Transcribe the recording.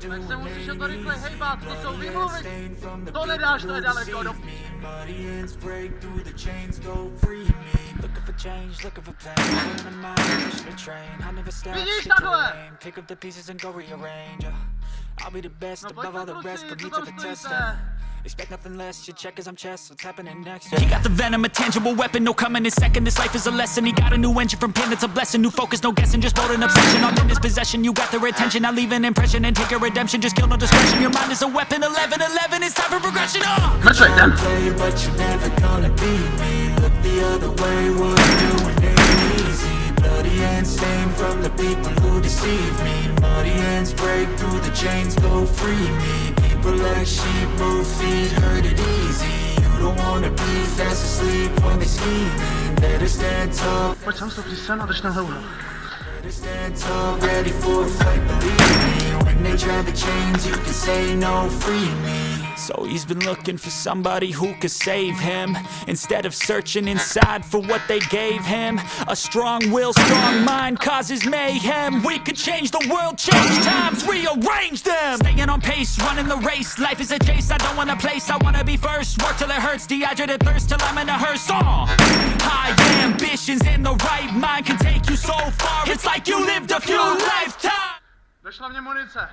Tak se musíš o to rychle hejbat, to jsou výmluvy. To nedáš, to je daleko, Vidíš takhle? No pojďme kluci, co tam stojíte? Expect nothing less, your check as I'm chess, what's happening next? He got the venom, a tangible weapon, no coming in second. This life is a lesson, he got a new engine from pain, it's a blessing. New focus, no guessing, just wrote an obsession. All in his possession, you got their attention. I leave an impression and take a redemption, just kill no discretion. Your mind is a weapon, 11-11, it's time for progression. That's right, then. But you're never gonna beat me. Look the other way, what I'm doing ain't easy. Bloody hands stained from the people who deceive me. Muddy hands break through the chains, go free me. People like sheep move feet, hurt it easy. You don't wanna be fast asleep when they scheming. Better stand tall. Pojď sam stopni sen a drž ten hlouno. Better stand tall, ready for a fight, believe me. When they try the chains, you can say no, free me. So he's been looking for somebody who could save him, instead of searching inside for what they gave him. A strong will, strong mind causes mayhem. We could change the world, change times, rearrange them. Staying on pace, running the race. Life is a chase, I don't want a place, I wanna be first. Work till it hurts, dehydrated thirst till I'm in a hearse. High ambitions in the right mind can take you so far. It's like you lived a few lifetimes. Došla mě munice.